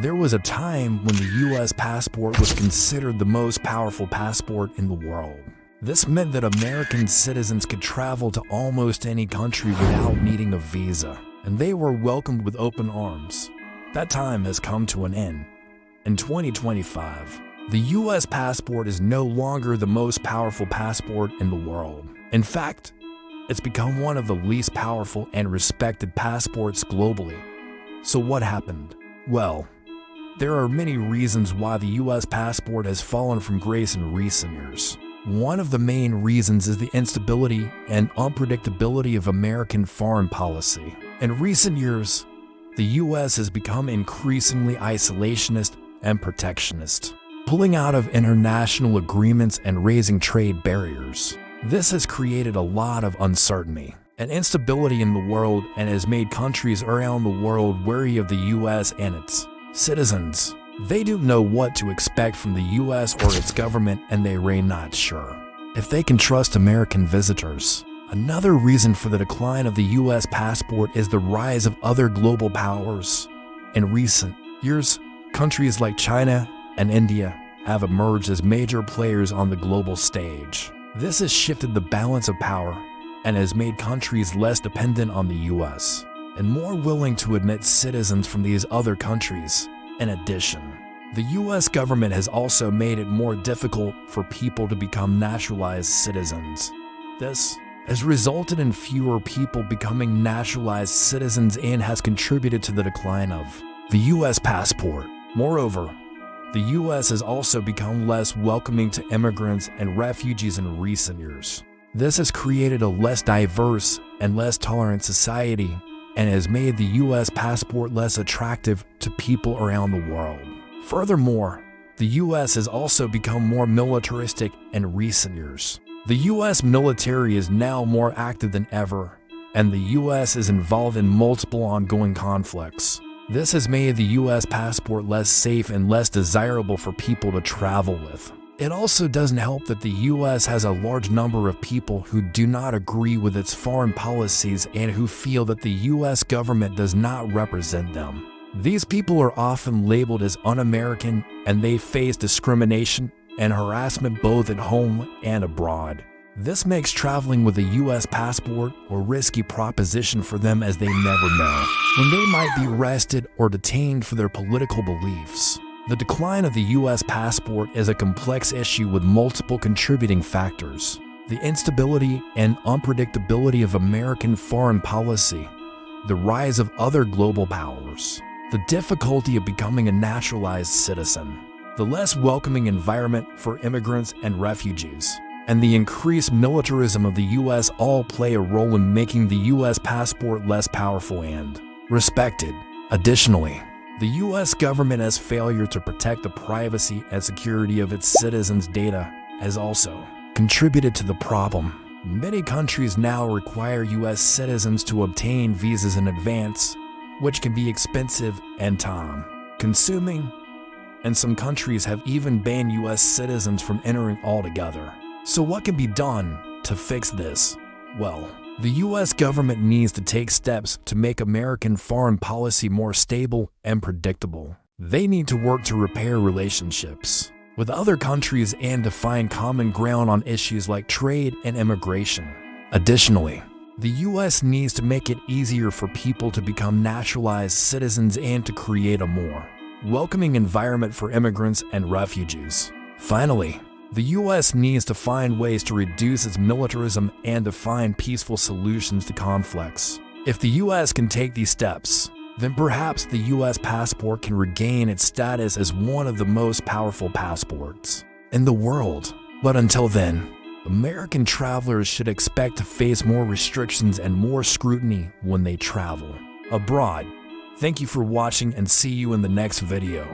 There was a time when the U.S. passport was considered the most powerful passport in the world. This meant that American citizens could travel to almost any country without needing a visa, and they were welcomed with open arms. That time has come to an end. In 2025, the U.S. passport is no longer the most powerful passport in the world. In fact, it's become one of the least powerful and respected passports globally. So what happened? Well, there are many reasons why the U.S. passport has fallen from grace in recent years. One of the main reasons is the instability and unpredictability of American foreign policy. In recent years, the U.S. has become increasingly isolationist and protectionist, pulling out of international agreements and raising trade barriers. This has created a lot of uncertainty and instability in the world and has made countries around the world wary of the U.S. and its citizens. They don't know what to expect from the U.S. or its government, and they are not sure if they can trust American visitors. Another reason for the decline of the U.S. passport is the rise of other global powers. In recent years, countries like China and India have emerged as major players on the global stage. This has shifted the balance of power and has made countries less dependent on the U.S. and more willing to admit citizens from these other countries. In addition, the U.S. government has also made it more difficult for people to become naturalized citizens. This has resulted in fewer people becoming naturalized citizens and has contributed to the decline of the U.S. passport. Moreover, the U.S. has also become less welcoming to immigrants and refugees in recent years. This has created a less diverse and less tolerant society and has made the U.S. passport less attractive to people around the world. Furthermore, the U.S. has also become more militaristic in recent years. The U.S. military is now more active than ever, and the U.S. is involved in multiple ongoing conflicts. This has made the U.S. passport less safe and less desirable for people to travel with. It also doesn't help that the U.S. has a large number of people who do not agree with its foreign policies and who feel that the U.S. government does not represent them. These people are often labeled as un-American, and they face discrimination and harassment both at home and abroad. This makes traveling with a U.S. passport a risky proposition for them, as they never know when they might be arrested or detained for their political beliefs. The decline of the U.S. passport is a complex issue with multiple contributing factors. The instability and unpredictability of American foreign policy, the rise of other global powers, the difficulty of becoming a naturalized citizen, the less welcoming environment for immigrants and refugees, and the increased militarism of the U.S. all play a role in making the U.S. passport less powerful and respected. Additionally, the U.S. government's failure to protect the privacy and security of its citizens' data has also contributed to the problem. Many countries now require U.S. citizens to obtain visas in advance, which can be expensive and time-consuming, and some countries have even banned U.S. citizens from entering altogether. So what can be done to fix this? Well, the U.S. government needs to take steps to make American foreign policy more stable and predictable. They need to work to repair relationships with other countries and to find common ground on issues like trade and immigration. Additionally, the U.S. needs to make it easier for people to become naturalized citizens and to create a more welcoming environment for immigrants and refugees. Finally, the U.S. needs to find ways to reduce its militarism and to find peaceful solutions to conflicts. If the U.S. can take these steps, then perhaps the U.S. passport can regain its status as one of the most powerful passports in the world. But until then, American travelers should expect to face more restrictions and more scrutiny when they travel abroad. Thank you for watching, and see you in the next video.